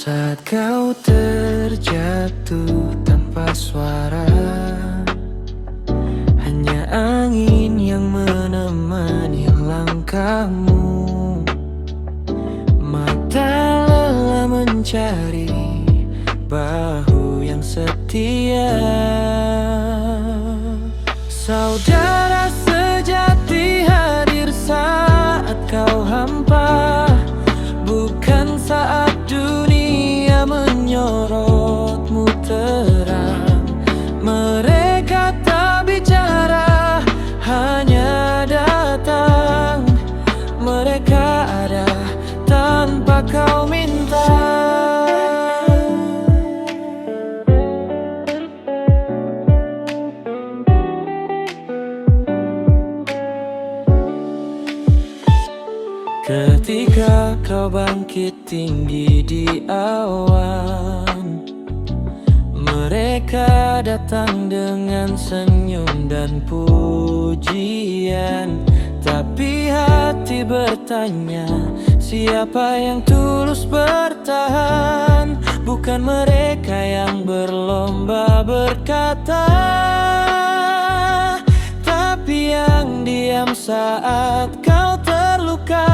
Saat kau terjatuh tanpa suara, hanya angin yang menemani langkahmu. Mata lelah mencari bahu yang setia. Saudara sejati hadir saat kau hampa, bukan saat dunia menyorotmu terang. Mereka tak bicara, hanya datang. Mereka ada tanpa kau minta. Ketika kau bangkit tinggi di awan, mereka datang dengan senyum dan pujian. Tapi hati bertanya, siapa yang tulus bertahan? Bukan mereka yang berlomba berkata, tapi yang diam saat kau terluka.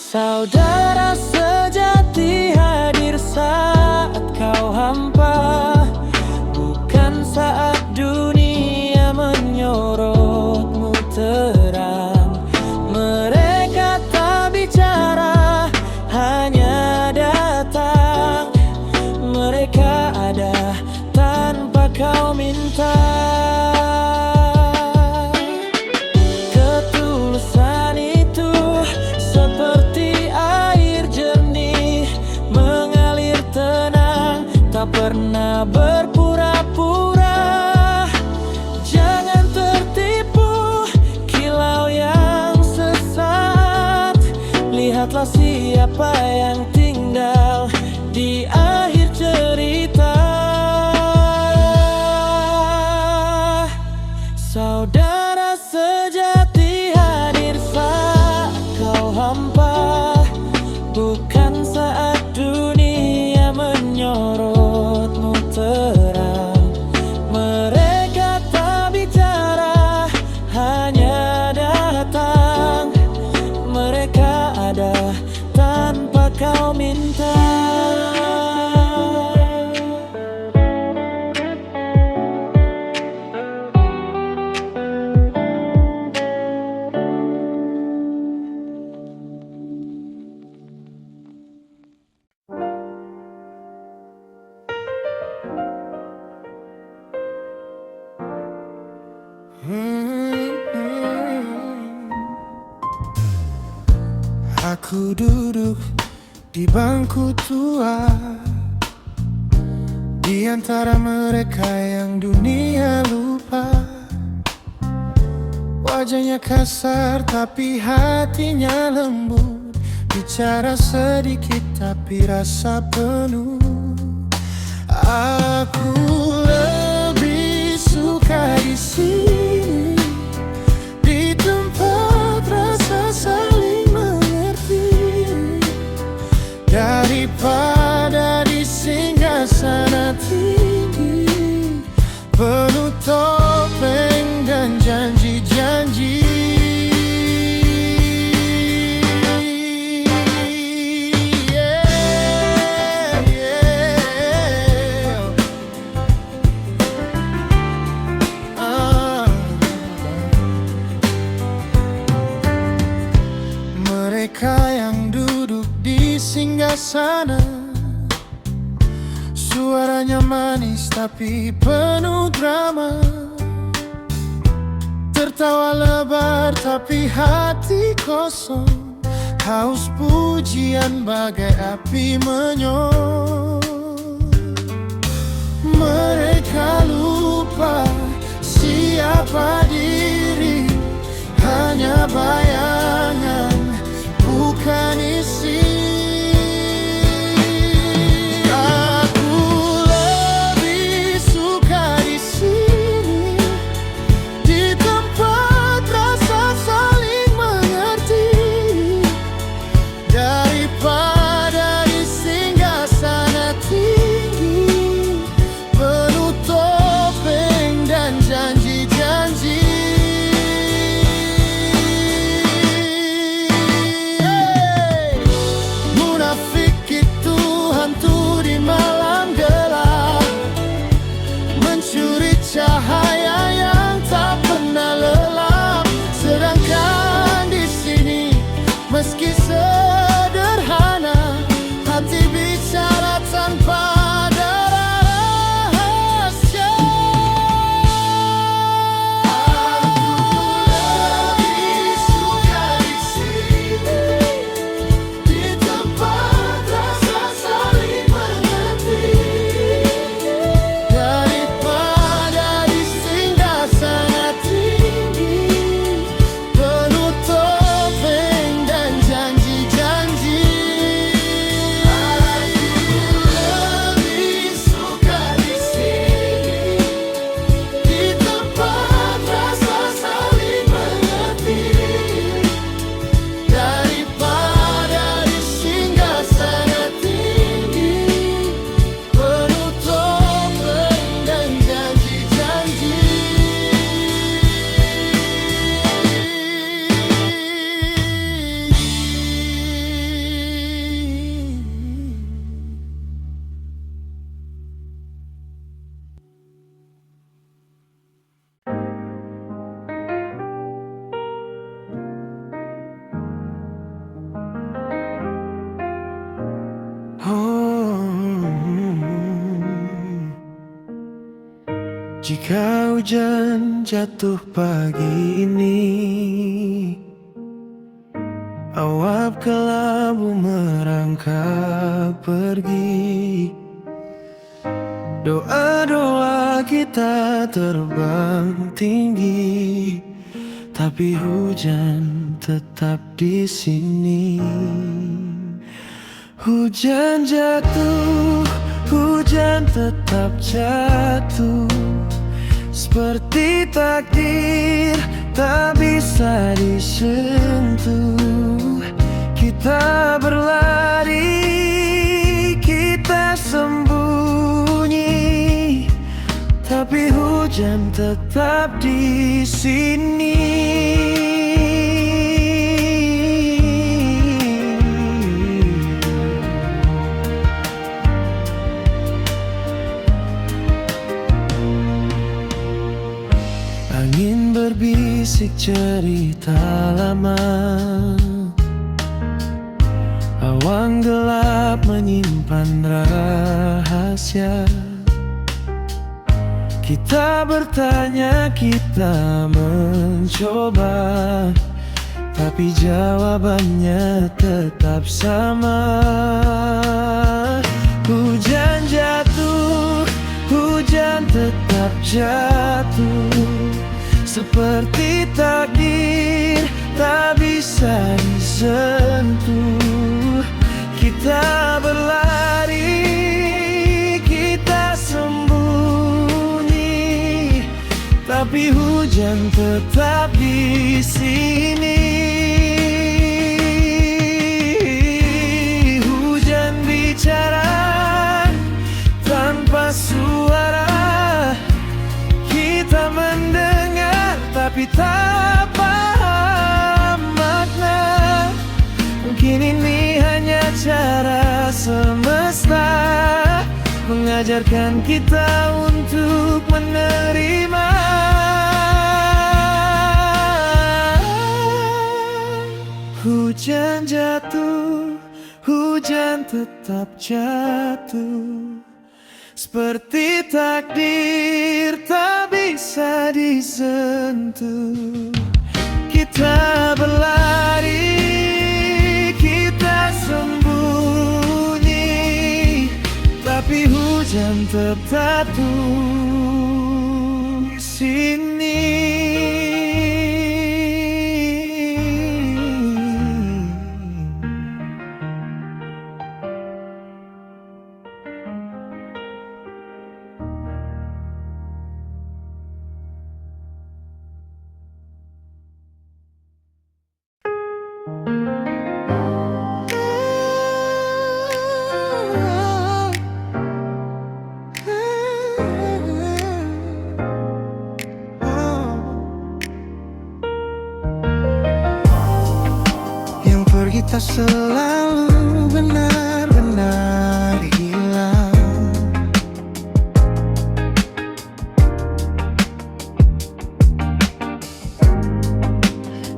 Saudara sejati hadir saat kau hampa, bukan saat dunia menyorotmu terang. Mereka tak bicara, hanya datang. Mereka ada tanpa kau minta. Tak pernah berpura-pura, jangan tertipu kilau yang sesat. Lihatlah siapa yang tinggal di akhir cerita. Saudara sejati hadir saat kau hampa, bukan saat dunia menyorot terang. Mereka tak bicara, hanya datang. Mereka ada tanpa kau minta. Aku duduk di bangku tua, di antara mereka yang dunia lupa. Wajahnya kasar tapi hatinya lembut, bicara sedikit tapi rasa penuh. Aku lebih suka di sini, di tempat rasa saling mengerti, daripada di singgasana tinggi penuh topeng dan janji-janji. Mereka yang duduk di singgasana, suaranya manis tapi penuh drama. Tertawa lebar tapi hati kosong, haus pujian bagai api menyala. Mereka lupa siapa diri, hanya bayangan bukan isi. Aku lebih suka di sini, di tempat rasa saling mengerti, daripada Jika hujan jatuh pagi ini, awap kelabu merangkak pergi. Doa-doa kita terbang tinggi, tapi hujan tetap di sini. Hujan jatuh, hujan tetap jatuh, seperti takdir tak bisa disentuh. Kita berlari, kita sembunyi, tapi hujan tetap di sini. Angin berbisik cerita lama, awan gelap menyimpan rahasia. Kita bertanya, kita mencoba, tapi jawabannya tetap sama. Hujan jatuh, hujan tetap jatuh, seperti takdir tak bisa disentuh. Kita berlari, kita sembunyi, tapi hujan tetap di sini. Hujan bicara tanpa suara, kita mendengar tapi tak paham makna. Mungkin ini hanya cara semesta mengajarkan kita untuk menerima. Hujan jatuh, hujan tetap jatuh, seperti takdir tak bisa disentuh. Kita berlari, kita sembunyi, tapi hujan tetap di sini. Tak selalu benar-benar hilang.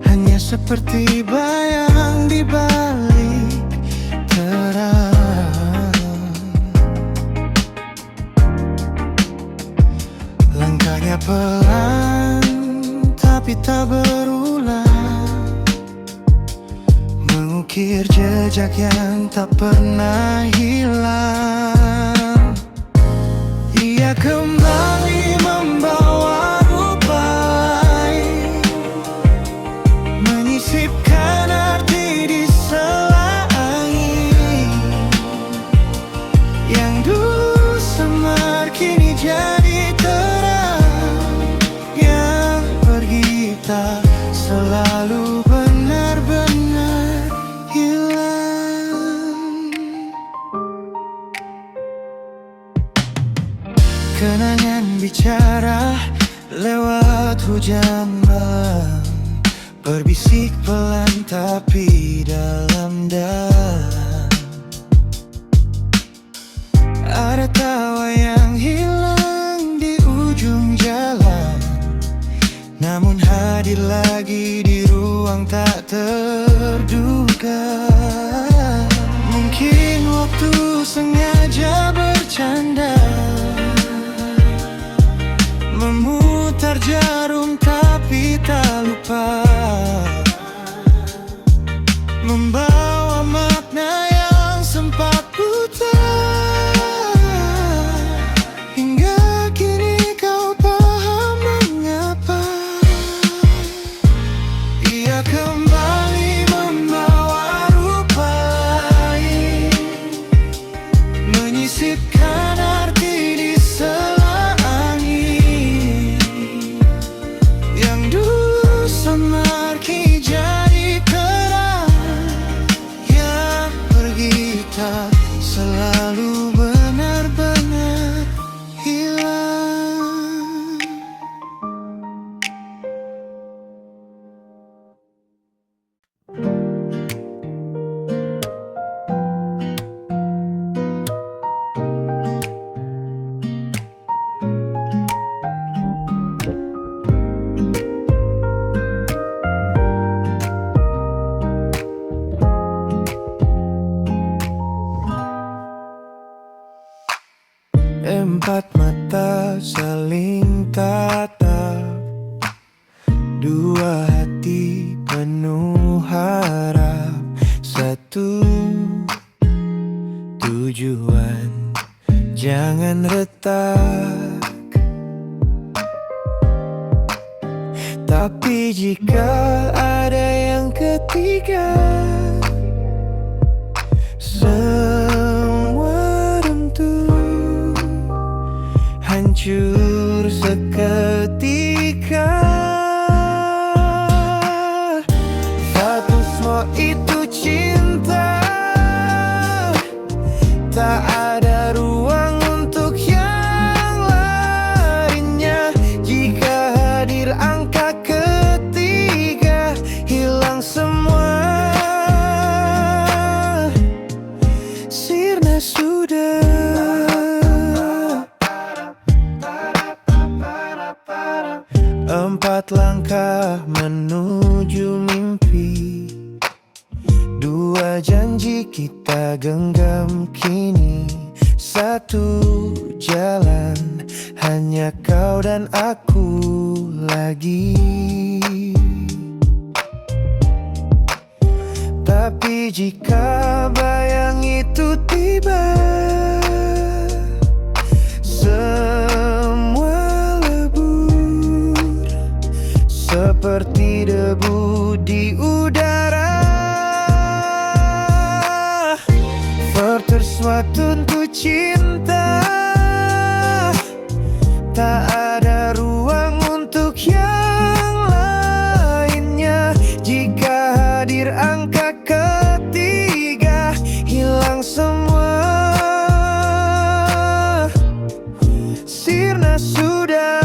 Hanya seperti bayang di balik terang. Langkahnya pelan tapi tak berulang, mengukir jejak yang tak pernah hilang. Ia kembali membawa rupa lain, menyisipkan arti di sela angin. Yang dulu samar kini jadi terang, yang pergi tak selalu benar-benar hilang. Kenangan bicara lewat hujan malam, berbisik pelan tapi dalam-dalam. Ada tawa yang hilang di ujung jalan, namun hadir lagi di ruang tak terduga. Mungkin waktu sengaja bercanda, Memutar jarum tapi tak lupa membawa makna yang sempat buta. Hingga kini kau paham mengapa ia kembali membawa rupa lain, menyisipkan arti di sela angin yang dulu samar kini jadi kerang yang pergi tak selalu benar-benar hilang. Empat mata saling tatap, dua hati penuh harap, satu tujuan, jangan retak. Tapi jika ada yang ketiga, semua runtuh, hancur seketika. Satu semua itu cinta, tak ada ruang untuk yang lainnya. Jika hadir angka ketiga, hilang semua, sirna sudah. Empat langkah menuju mimpi, dua janji kita genggam kini, satu jalan, hanya kau dan aku lagi. Tapi jika bayang itu tiba, semua lebur seperti debu di udara. Bertersuatu untuk cinta, tak ada ruang untuk yang lainnya. Jika hadir angka ketiga, hilang semua, sirna sudah.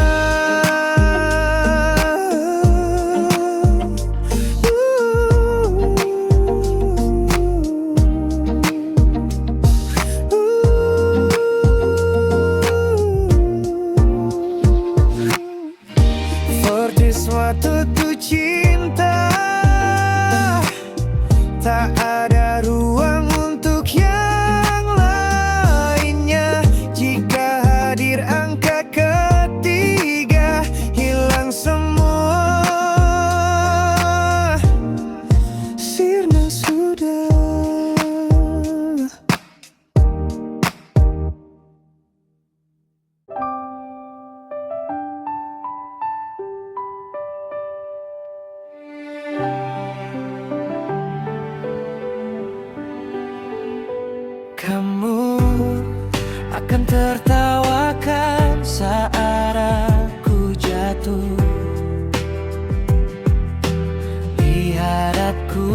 Suatu tuh cinta, tak ada ruang untuk yang lainnya. Jika hadir angka ketiga, hilang semua, sirna sudah. Kamu akan tertawakan saat aku jatuh. Lihat aku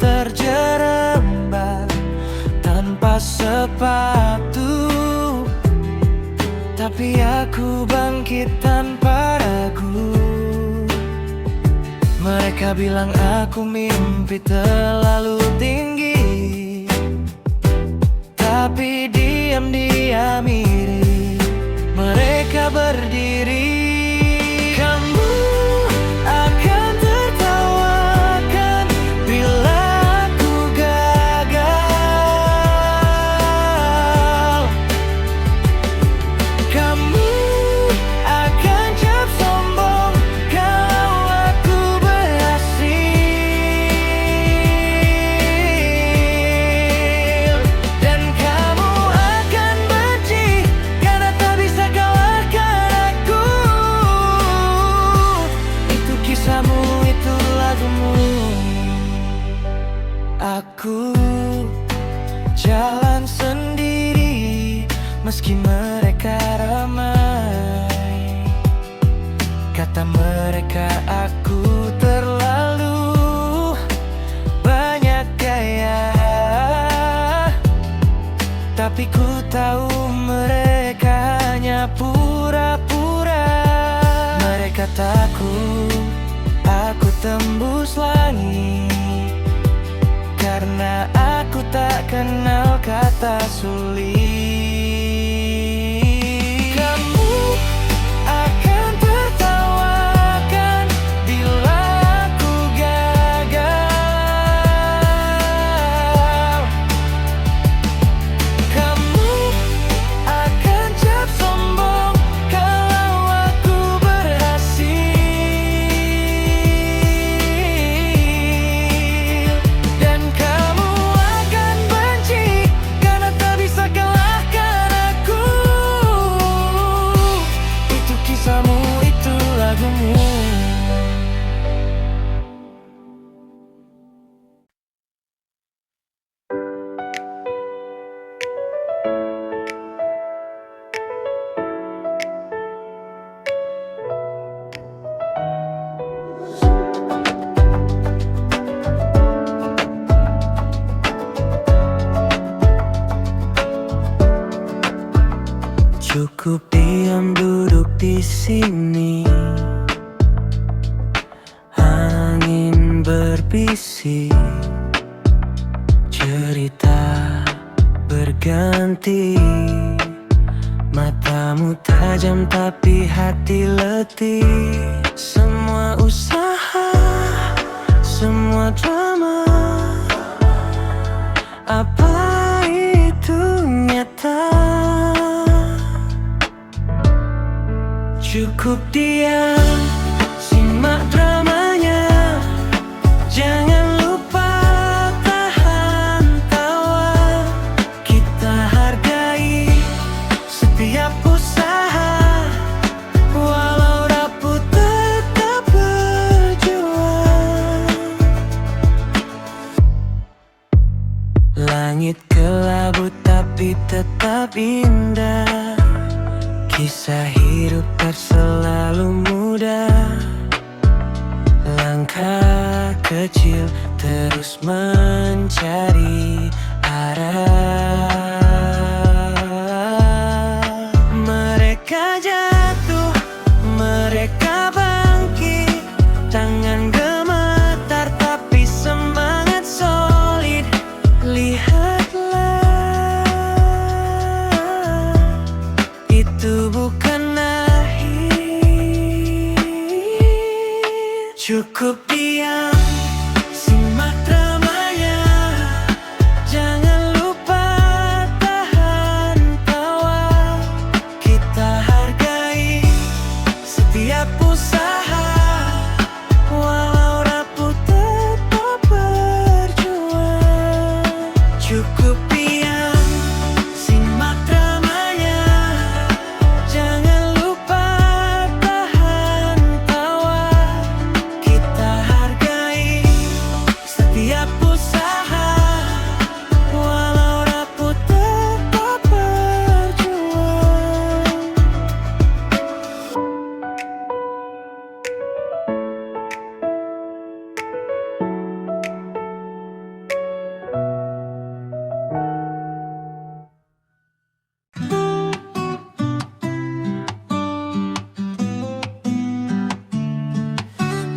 terjerembab tanpa sepatu, tapi aku bangkit tanpa ragu. Mereka bilang aku mimpi terlalu tinggi, tapi diam-diam iri mereka berdiri. Kamu akan tertawakan bila aku gagal. Kamu akan jatuh aku jalan sendiri, meski mereka ramai. Kata mereka aku terlalu banyak gaya, tapi ku tahu mereka hanya pura-pura. Mereka takut aku tembus langit, karena aku tak kenal kata sulit. Kamu akan tertawakan bila aku gagal. Kamu akan cap sombong kalau aku berhasil. Dan kamu akan benci karena tak bisa kalahkan aku. Itu kisahmu, itu lagumu. Cukup diam duduk di sini, angin berbisik, cerita berganti. Matamu tajam tapi hati letih. Semua usaha, semua drama, apa itu nyata? Cukup diam, simak dramanya. Jangan lupa tahan tawa. Kita hargai setiap usaha, walau rapuh tetap berjuang. Langit kelabu tapi tetap indah. Kisah hidup tak selalu mudah. Langkah kecil terus mencari arah. Mereka jatuh, mereka bangkit, tangan gemetar tapi semangat solid. Lihatlah, itu bukan akhir. Cukup diam, simak dramanya. Jangan lupa tahan tawa. Kita hargai setiap usaha, walau rapuh tetap berjuang. Cukup diam, simak dramanya. Jangan lupa tahan tawa. Kita hargai setiap usaha, walau rapuh tetap berjuang.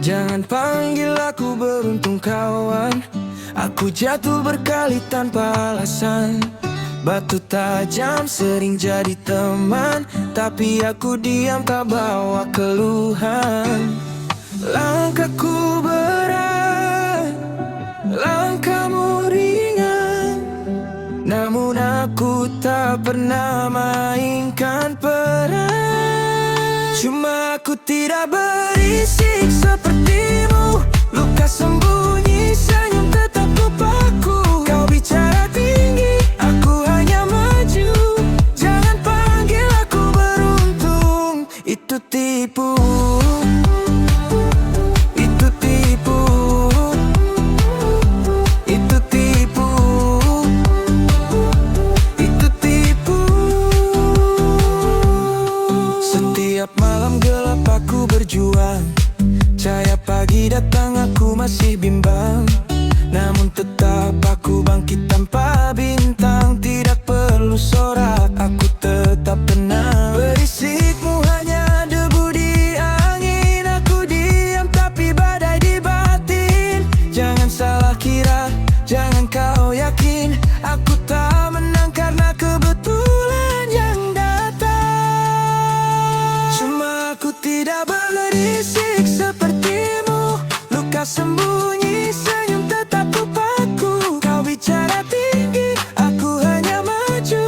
Jangan panggil aku beruntung kawan. Aku jatuh berkali tanpa alasan. Batu tajam sering jadi teman, tapi aku diam tak bawa keluhan. Langkahku berat, langkahmu ringan, namun aku tak pernah mainkan peran. Cuma aku tidak berisik sepertimu. Luka sembunyi, senyum tetap lupaku. Kau bicara tinggi, aku hanya maju. Jangan panggil aku beruntung, itu tipu. Itu tipu. Itu tipu. sembunyi senyum tetap lupaku. Kau bicara tinggi, aku hanya maju.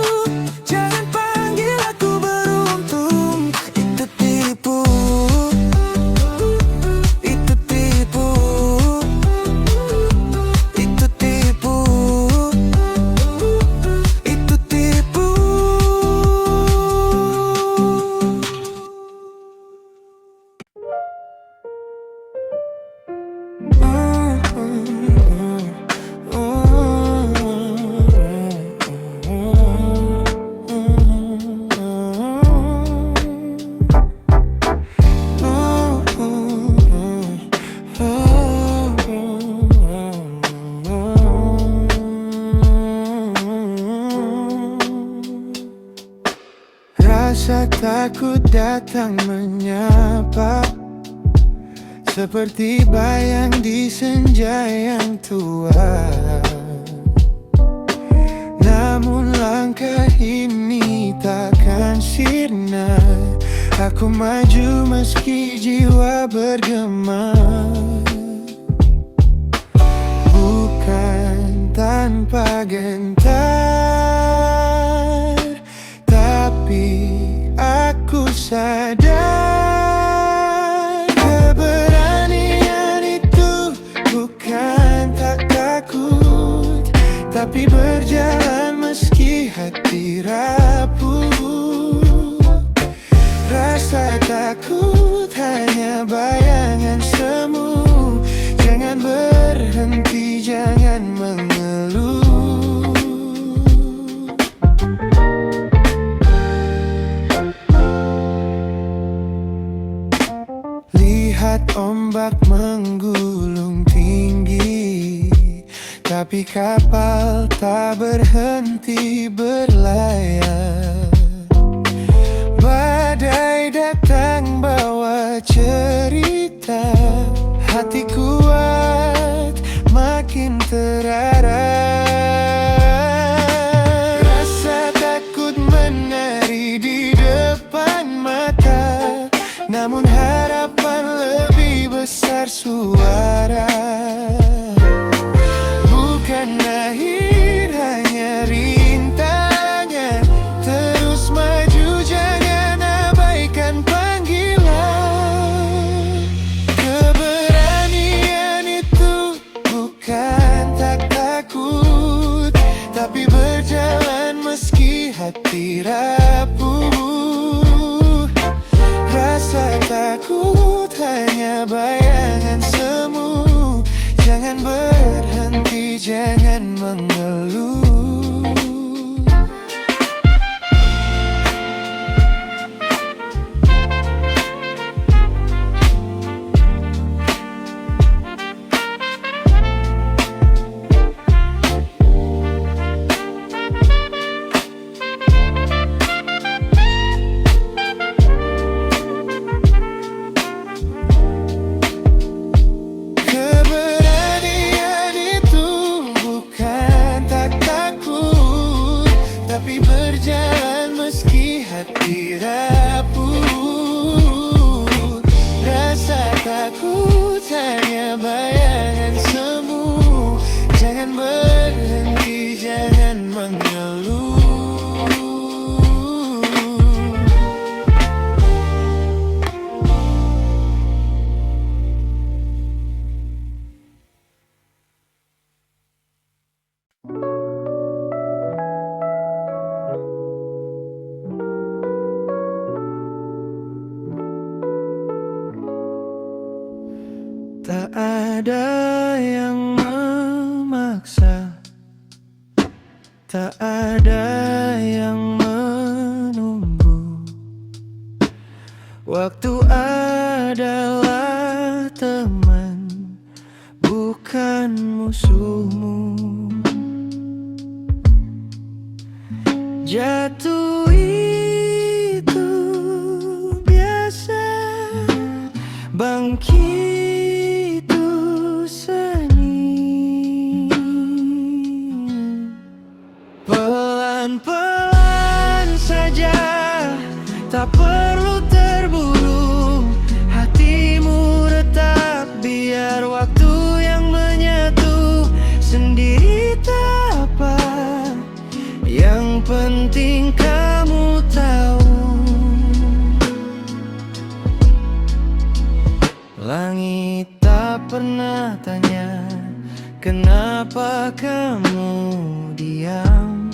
Jangan panggil aku beruntung, itu tipu. Itu tipu. Itu tipu. Itu tipu. Rasa takut datang menyapa, seperti bayang di senja yang tua. Namun langkah ini takkan sirna. Aku maju meski jiwa bergema. Bukan tanpa gentar, tapi aku sadar keberanian itu bukan tak takut, tapi berjalan meski hati rapuh. Rasa takut hanya bayangan semu. Jangan berhenti, jangan mengeluh. Lihat ombak menggulung tinggi, tapi kapal tak berhenti berlayar. Badai datang bawa cerita, hati kuat makin terarah. Rasa takut menari di depan mata, namun harapan lebih besar suara. Bukan akhir, hanya rintangan. Terus maju, jangan abaikan panggilan. Keberanian itu bukan tak takut, tapi berjalan meski hati rapuh. Rasa takut hanya bayangan semu. Jangan berhenti, jangan mengeluh. Keberanian itu bukan tak takut, tapi berjalan meski hati rapuh. Rasa takut hanya bayangan semu. Jangan berhenti, jangan mengeluh. Tak ada yang memaksa, tak ada yang menunggu. Waktu adalah teman, bukan musuhmu. Jatuh itu biasa, bangkit pelan-pelan saja, tak perlu terburu. Hatimu retak, biar waktu kenapa kamu diam?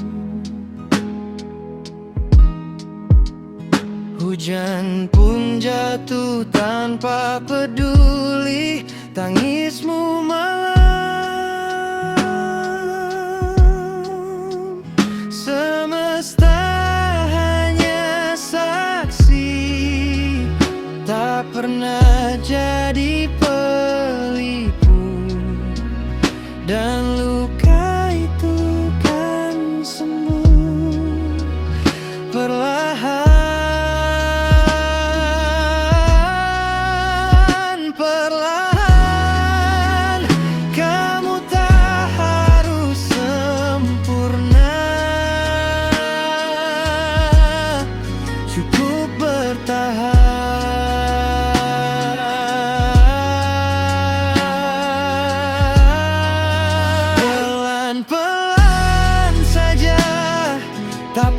Hujan pun jatuh tanpa peduli tangismu malam. Semesta hanya saksi, tak pernah jadi pelipur, dan luka itu kan sembuh perlahan, perlahan. Kamu tak harus sempurna, cukup bertahan. Pelan-pelan saja, tak